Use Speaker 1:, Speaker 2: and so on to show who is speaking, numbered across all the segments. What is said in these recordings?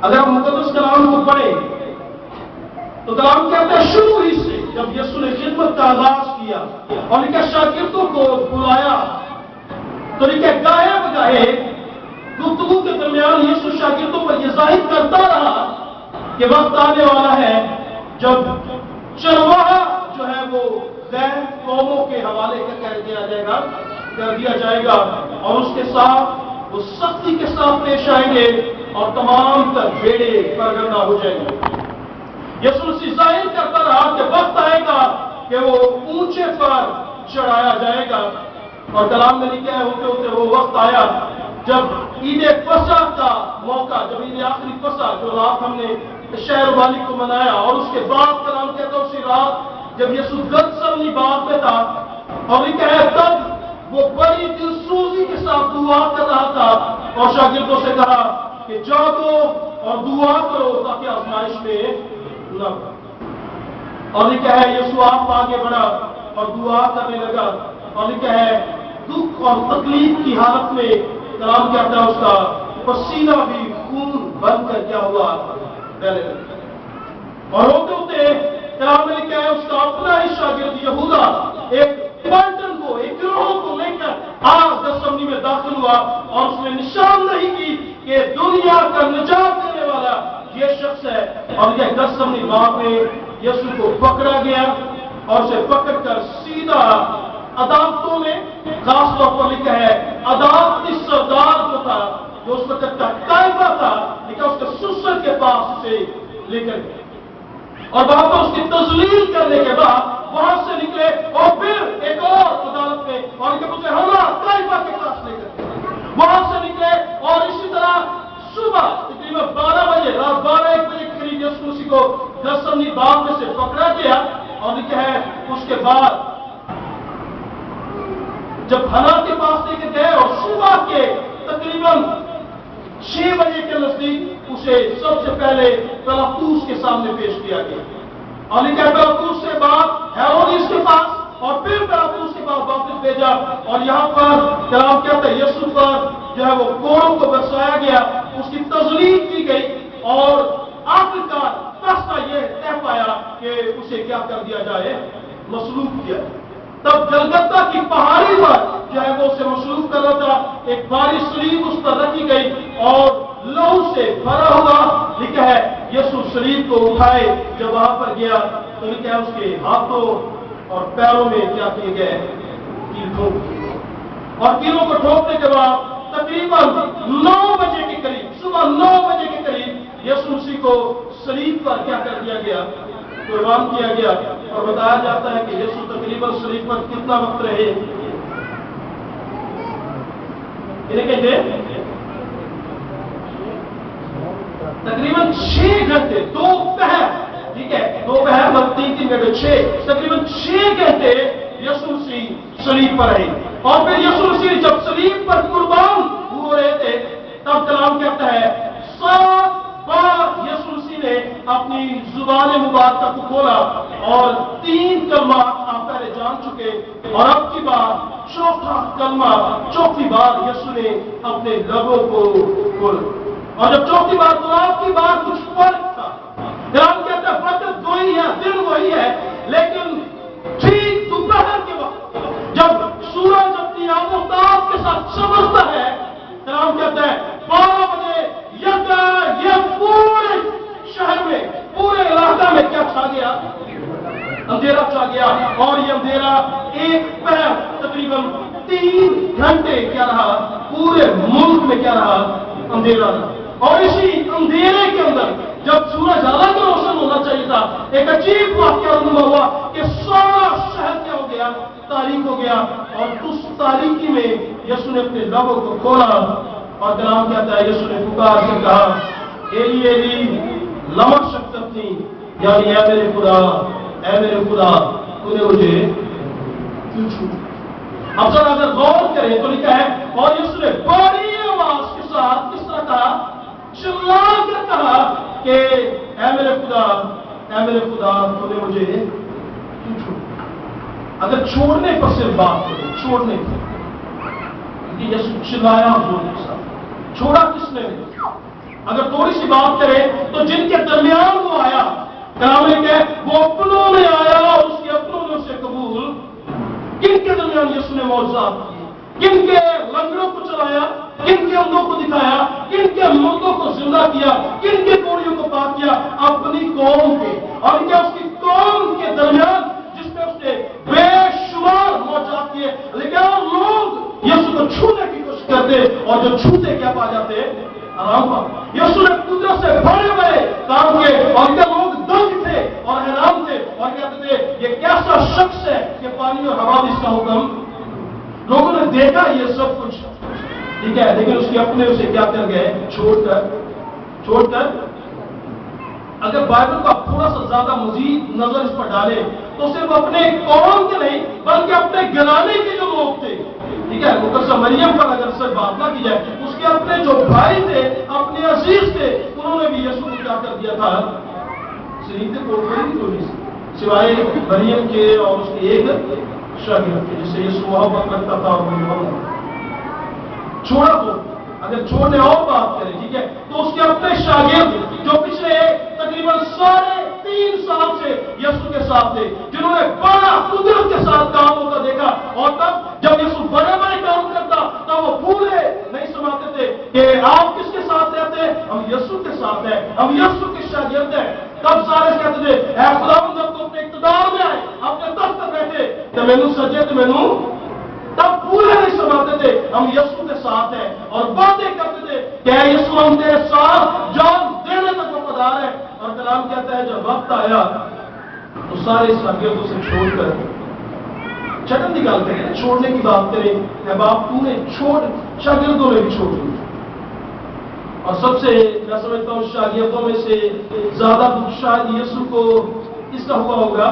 Speaker 1: अगर हम मुकद्दस कलाम को पढ़ें तो कलाम कहता है शुरू ही से जब यीशु ने खिदमत का आगाज किया और लिखा शागिर्दों को बुलाया तो लिखा गाहे बगाहे गुफ्तगू के दरमियान यीशु शागिर्दों पर यह जाहिर करता रहा कि वक्त आने वाला है जब चरवाहा जो है वो गैर कौमों के हवाले कर दिया जाएगा और उसके साथ वो सख्ती के साथ पेश आएंगे और तमाम तर बेड़े सरगर्दा हो जाएंगे। यीशु मसीह जाहिर करता रहा कि वक्त आएगा कि वो ऊंचे पर चढ़ाया जाएगा और कलाम में लिखा है होते होते वो वक्त आया जब ईद फसह का मौका, जब ईद आखिरी फसह जो रात हमने शहर वाली को मनाया और उसके बाद कलाम कहता है उसी रात जब यीशु गतसमनी बाग में था और लिखा है तब वो बड़ी दिलसूजी के साथ दुआ कर रहा था और शागिर्दों से कहा कि जागो और दुआ करो ताकि आजमाइश में न पड़ो। और लिखा है यीशु आप आगे बढ़ा और दुआ करने लगा और लिखा है दुख और तकलीफ की हालत में कलाम कहता है उसका पसीना भी खून बनकर क्या हुआ पहले और होते होते कलाम में लिखा है उसका अपना ही शागिर्द यहूदा एक पलटन को, एक गिरोह को लेकर आज गतसमनी में दाखिल हुआ और उसने निशानदेही की कि दुनिया का निजात देने वाला ये शख्स है और यह गतसमनी बाग में यीशु को पकड़ा गया और उसे पकड़कर सीधा अदालतों में, खास तौर पर लिखा है अदालती सरदार जो था जो उस वक्त का कायदा था, लिखा उसके सुसर के पास उसे लेकर गया और वहां पर उसकी तजलील करने के बाद वहां से निकले और फिर एक और अदालत में और उसे हमरा कायदा के पास लेकर वहां से निकले और इसी तरह सुबह तकरीबन 12 बजे, रात 12-1 बजे के करीब यीशु मसीह को गतसमनी बाग में से पकड़ा गया और लिखा है उसके बाद जब हना के पास लेकर गए और सुबह के तकरीबन 6 बजे के नजदीक उसे सबसे पहले पिलातुस के सामने पेश किया गया और लिखा पिलातुस के बाद हेरोदिस के पास और फिर पिलातुस के पास वापस भेजा और यहाँ पर कलाम कहता है यीशु पर जो है वो कोड़ों को बरसाया गया, उसकी तजलील की गई और आखिरकार फैसला यह तय पाया कि उसे क्या कर दिया जाए, मसलूब किया। तब गलगत्ता की पहाड़ी पर जो है वो उसे मसलूब कर रहा था, एक भारी सलीब उस पर रखी गई और लहू से भरा हुआ लिखा है यीशु सलीब को उठाए जब वहां पर गया तो लिखा है उसके हाथों और पैरों में क्या किए गए, कील ठोक और कीलों को ठोकने के बाद तकरीबन 9 बजे के करीब, सुबह 9 बजे के करीब यीशु मसीह को सलीब पर क्या कर दिया गया, कुर्बान किया गया और बताया जाता है कि यीशु तकरीबन सलीब पर कितना वक्त रहे, इन्हें कहते तकरीबन 6 घंटे, दोपहर, ठीक है, दोपहर मतलब 3-3 घंटे, 6 तकरीबन 6 घंटे यीशु मसीह सलीब पर रहे और फिर यीशु मसीह जब सलीब पर कुर्बान हो रहे थे तब कलाम कहता है 7 बार यीशु मसीह ने अपनी जुबान मुबारक को खोला और 3 कलमा आप पहले जान चुके और अब की बार चौथा कलमा, चौथी बार यीशु ने अपने लबों को खोला और जब चौथी बार तो आपकी बार कुछ फर्क था। कलाम कहता है वक्त वही है, दिन वही है, लेकिन ठीक दोपहर के वक्त जब सूरज अपनी आफताब के साथ समझता है, कलाम कहता है 12 बजे ये पूरे शहर में, पूरे इलाका में क्या छा गया, अंधेरा छा गया और ये अंधेरा एक पहर तकरीबन 3 घंटे क्या रहा, पूरे मुल्क में क्या रहा, अंधेरा रहा और इसी अंधेरे के अंदर जब सूरज हालांकि रोशन होना चाहिए था, एक अजीब वाक्या अनुभव हुआ कि सारा शहर क्या हो गया, तारीख हो गया और उस तारीखी में यीशु ने अपने लबों को खोला और कलाम कहता है यीशु ने पुकार कर कहा एली एली लमा शक्तनी, यानी ऐ मेरे खुदा तूने मुझे क्यों छोड़ा। अब जरा अगर गौर करें तो लिखा है और यीशु ने बड़ी आवाज के साथ किस तरह कहा, चिल्ला कर कहा कि ऐ मेरे खुदा तूने मुझे क्यों छोड़ा। अगर छोड़ने पर सिर्फ बात करें, छोड़ने पर, यीशु चिल्लाया जोर के साथ, छोड़ा किसने, اگر تھوڑی سی بات کریں تو جن کے درمیان وہ آیا، کلام ہے وہ اپنوں میں آیا اور اس کے اپنوں میں اسے قبول، کن کے درمیان یسوع نے معجزات کیے، کن کے لنگڑوں کو چلایا، کن کے اندھوں کو دکھایا، کن کے مردوں کو زندہ کیا، کن کے کوڑیوں کو پاک کیا، اپنی قوم کے، اور کیا اس کی قوم کے درمیان جس میں اس نے بے شمار معجزات کیے، لیکن لوگ یسوع کو چھونے کی کوشش کرتے اور جو چھوتے کیا پا جاتے، آرام پا۔ یسوع نے قدرت سے بڑے بڑے کام کیے اور کیا لوگ دنگ تھے اور حیران تھے اور کہتے تھے یہ کیسا شخص ہے کہ پانی اور ہوا بھی اس کا حکم، لوگوں نے دیکھا یہ سب کچھ، ٹھیک ہے، لیکن اس کے اپنے اسے کیا کر گئے، چھوڑ کر اگر بائبل کو آپ تھوڑا سا زیادہ مزید نظر اس پر ڈالے تو صرف اپنے قوم کے نہیں بلکہ اپنے گھرانے کے جو لوگ تھے، ٹھیک ہے، مقدسہ مریم پر اگر صرف بات نہ کی جائے، اس کے اپنے جو بھائی تھے، اپنے عزیز تھے، انہوں نے بھی یسوع کو کیا کر دیا تھا، شریک کوئی سوائے مریم کے اور اس کے ایک شاگرد کے جس سے یسوع محبت رکھتا تھا اور وہ محبت چھوڑا تو اگر چھوڑنے اور بات کریں، ٹھیک ہے، تو اس کے اپنے شاگرد جو پچھلے تقریباً 3.5 سال سے یسوع کے ساتھ تھے، جنہوں نے بڑا قدرت کے ساتھ کام ہوتا دیکھا، اور تب جب یسوع بڑے بڑے کام کرتا تب وہ پورے نہیں سمجھتے تھے کہ آپ کس کے ساتھ رہتے ہیں، ہم یسوع کے ساتھ ہیں، ہم یسوع کے شاگرد ہیں۔ تب سارے کہتے تھے اے خداوند جب تم اپنے اقتدار میں آئے، اپنے تخت پر بیٹھے تو مینوں سجے تو مینوں، تب پورے نہیں سمجھتے تھے ہم یسوع کے ساتھ ہیں اور باتیں کرتے تھے کہ اے یسوع ہم تیرے ساتھ جان دینے تک وفادار ہے، اور کلام کہتا ہے جب وقت آیا تو سارے شاگردوں سے چھوڑ کر چٹن کی گل کریں، چھوڑنے کی بات کریں، اے باپ تو نے چھوڑ، شاگردوں نے بھی چھوڑ دی، اور سب سے میں سمجھتا ہوں شاگردوں میں سے زیادہ دکھ شاید یسوع کو اس کا ہوا ہوگا،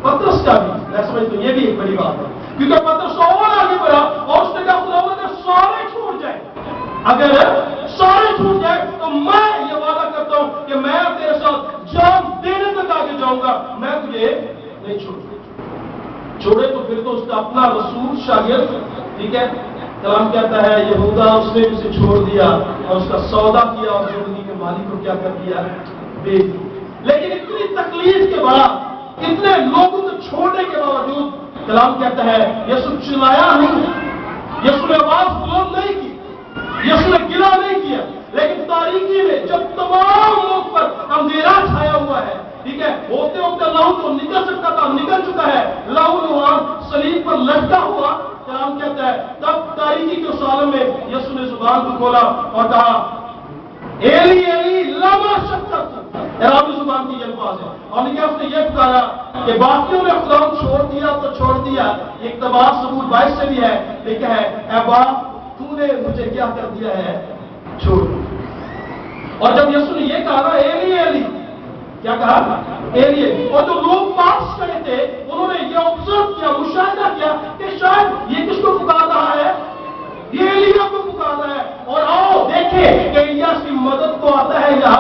Speaker 1: پترس کا بھی، میں سمجھتا ہوں یہ بھی ایک بڑی بات ہے، کیونکہ پترس اور آگے بڑھا اور اس نے کہا خداوند اگر سارے چھوڑ جائیں، اگر سارے چھوٹ جائیں تو میں یہ وعدہ کرتا ہوں کہ میں تیرے ساتھ جان دینے تک آگے جاؤں گا، میں تجھے نہیں چھوڑے تو پھر تو اس کا اپنا رسول شاگرد، ٹھیک ہے، کلام کہتا ہے یہودا اس نے اسے چھوڑ دیا اور اس کا سودا کیا اور زندگی کے مالک کو کیا کر دیا، بیچ دیا۔ لیکن اتنی تکلیف کے بعد، اتنے لوگوں کو چھوڑنے کے باوجود کلام کہتا ہے یسوع چلایا نہیں، یسوع نے آواز بلند نہیں کی، یسوع نے گلا نہیں کیا، لیکن تاریکی میں جب تمام لوگ پر اندھیرا چھایا ہوا ہے، ٹھیک ہے، ہوتے ہوتے لہو تو نکل سکتا تھا، نکل چکا ہے، لہو لہان صلیب پر لٹکا ہوا، کلام کہتا ہے تب تاریکی کے اس عالم میں یسوع نے زبان کو کھولا اور کہا ایلی ایلی لما شبقتنی، عربی زبان کی یہ الفاظ ہے، اور اس نے یہ پکارا کہ باقیوں نے خدا چھوڑ دیا تو چھوڑ دیا، یہ اقتباس ثبوت 22 سے بھی ہے، لکھا ہے اے باپ تو نے مجھے کیا کر دیا ہے، چھوڑ دیا۔ اور جب یسوع نے یہ کہا ایلی ایلی، کیا کہا ایلی ایلی، اور جو لوگ پاس کھڑے تھے انہوں نے یہ آبزرو کیا، مشاہدہ کیا کہ شاید یہ کس کو پکار رہا ہے، یہ ایلیا کو پکار رہا ہے، اور آؤ دیکھیں کہ الیاس کی مدد کو آتا ہے یا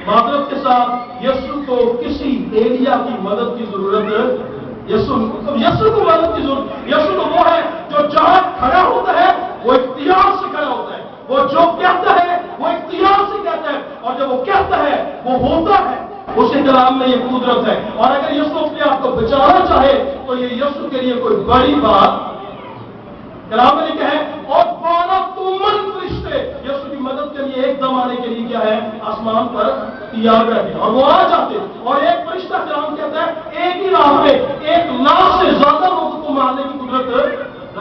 Speaker 1: معذرت کے ساتھ یسوع کو کسی ایلیا کی مدد کی ضرورت، یسوع کو مدد کی ضرورت، یسوع تو وہ ہے جو جہاں کھڑا ہوتا ہے وہ اختیار سے کھڑا ہوتا ہے، وہ جو کہتا ہے وہ اختیار سے کہتا ہے، اور جب وہ کہتا ہے وہ ہوتا ہے، اس کے کلام میں یہ قدرت ہے، اور اگر یسوع اپنے آپ کو بچانا چاہے تو یہ یسوع کے لیے کوئی بڑی بات کلام میں لکھا ہے، اور 12 تومن فرشتے یسوع کی مدد کے لیے ایک دم آنے کے لیے کیا ہے آسمان پر تیار رہتے ہیں، اور وہ آ جاتے ہیں، اور ایک فرشتہ کلام کہتا ہے ایک ہی راہ میں 1,00,000 سے زیادہ لوگوں کو مارنے کی قدرت،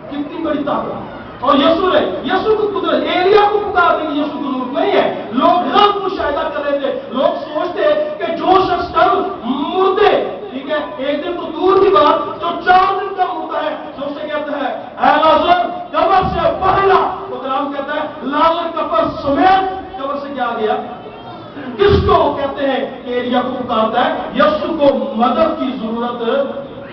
Speaker 1: کتنی بڑی طاقت، اور یسوع کو قدرت، ایلیا کو پکارنے کی یسوع کو ضرورت نہیں ہے۔ لوگ غلط مشاہدہ کر رہے تھے، لوگ سوچتے کہ جو شخص کل مردے، ٹھیک ہے، ایک دن تو دور کی بات جو 4 دن کا مرتا ہے، جو اسے کہتا ہے اے لازر قبر سے باہر آ، تو کلام کہتا ہے لازر قبر سمیت قبر سے کیا گیا، کس کو کہتے ہیں کہ ایلیا کو پکارتا ہے، یسوع کو مدد کی ضرورت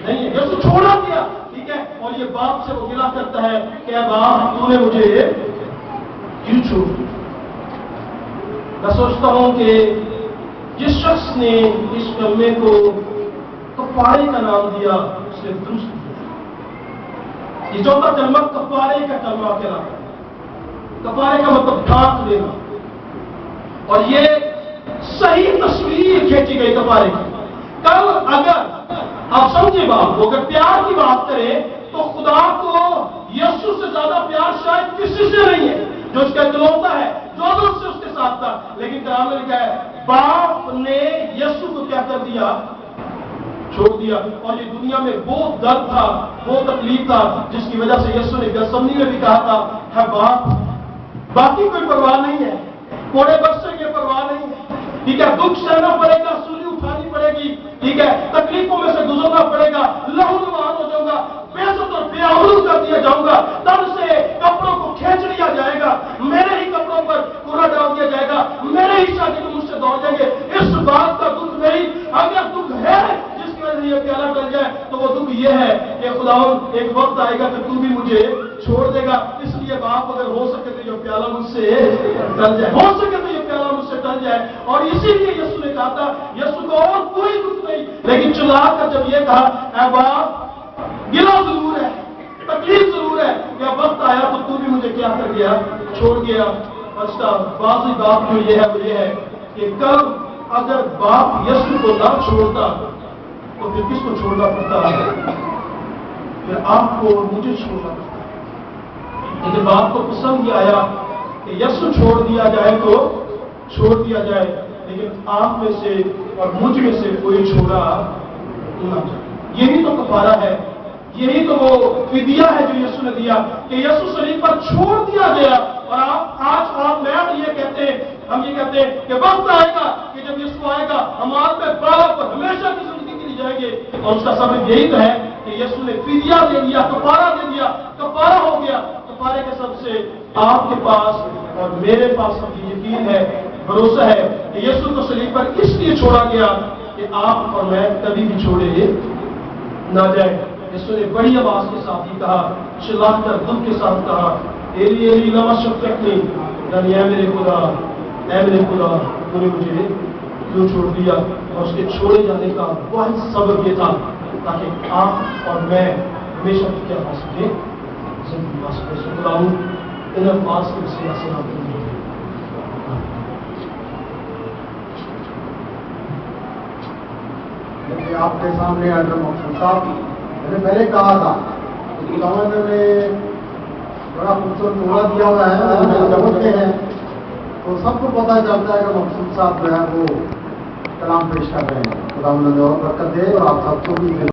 Speaker 1: نہیں ہے، یسوع چھوڑا دیا، ٹھیک ہے، اور یہ باپ سے وہ گلا کرتا ہے کہ اے باپ تو نے مجھے کیوں چھوڑ دیا۔ میں سوچتا ہوں کہ جس شخص نے اس کلمے کو کفارے کا نام دیا اس نے درست کیا، یہ چوتھا کلمہ کفارے کا کلمہ کہلاتا ہے، कफारे का मतलब काट लेना, और ये सही तस्वीर खींची गई कफारे की। कल अगर आप समझे बात को, अगर प्यार की बात करें तो खुदा को यीशु से ज्यादा प्यार शायद किसी से नहीं है, जो उसका इकलौता है, जो उससे उसके साथ था। लेकिन कलाम में लिखा है बाप ने यीशु को क्या कर दिया, छोड़ दिया। और ये दुनिया में वो दर्द था, वो तकलीफ था, जिसकी वजह से यीशु ने गसमनी में भी कहा था, है बाप बाकी कोई परवाह नहीं है, कोड़े बरसे की परवाह नहीं है, ठीक है, दुख सहना पड़ेगा, सूली उठानी पड़ेगी, ठीक है, तकलीफों में से गुजरना पड़ेगा, लहूलुहान हो जाऊंगा, बेइज्जत और बेआबरू कर दिया जाऊंगा, तब से कपड़ों को खींच लिया जाएगा, मेरे ही कपड़ों पर कूड़ा डाल दिया जाएगा, मेरे ही शागिर्द मुझसे दौड़ जाएंगे। इस बात का दुख नहीं, अगर दुख है जिसकी वजह से ये प्याला टल जाए, तो वो दुख ये है कि खुदावंद एक वक्त आएगा कि तू भी मुझे छोड़ देगा। इसलिए बाप अगर हो सके तो ये प्याला मुझसे टल जाए, हो सके तो ये प्याला मुझसे टल जाए। और इसीलिए यीशु ने कहा था, यीशु को और कोई दुख नहीं, लेकिन चुला कर जब ये कहा, ऐ बाप गिला जरूर है, तकलीफ जरूर है, क्या वक्त आया तो तू भी मुझे क्या कर गया, छोड़ गया। अच्छा बाजी बात जो ये है वो ये है कि कल अगर बाप यीशु को ना छोड़ता तो फिर किसको छोड़ना पड़ता, फिर आपको और मुझे छोड़ना पड़ता। लेकिन बाप को पसंद ये आया कि यीशु छोड़ दिया जाए तो छोड़ दिया जाए, लेकिन आप में से और मुझ में से कोई छोड़ा ना जाए। यही तो कफारा है, यही तो वो फिदिया है जो यीशु ने दिया कि यीशु शरीर पर छोड़ दिया गया। और आप आज और मैं ये कहते हैं, हम ये कहते हैं कि वक्त आएगा कि जब यीशु आएगा हमारे पे बाला पर हमेशा की जिंदगी के लिए जाएंगे। और उसका सबब यही तो है कि यीशु ने फिदिया दे दिया, कफारा दे दिया, कफारा हो गया। कफारे के सबसे आपके पास और मेरे पास अब यकीन है, भरोसा है कि यीशु को शरीर पर इसलिए छोड़ा गया कि आप और मैं कभी भी छोड़े ना जाए। यीशु ने बड़ी आवाज के साथ ही कहा, चिल्लाकर दुख के साथ कहा, एली एली लमा शफ़क़नी, यानी ऐ मेरे खुदा तूने मुझे क्यों छोड़ दिया। और उसके छोड़े जाने का वाहिद सबब ये था ताकि आप और मैं हमेशा क्या पा सके, जिंदगी पा सके। खुदावंद इन अल्फाज के वसीला से आप
Speaker 2: आपके सामने अल्टर मकसूद साहब, मैंने पहले कहा था खुदावंद ने बड़ा खूबसूरत जोड़ा दिया हुआ है, समझते हैं तो सबको पता चलता है कि मकसूद साहब जो है वो कलाम पेश कर रहे हैं। खुदावंद ने और बरकत दे और आप सबको भी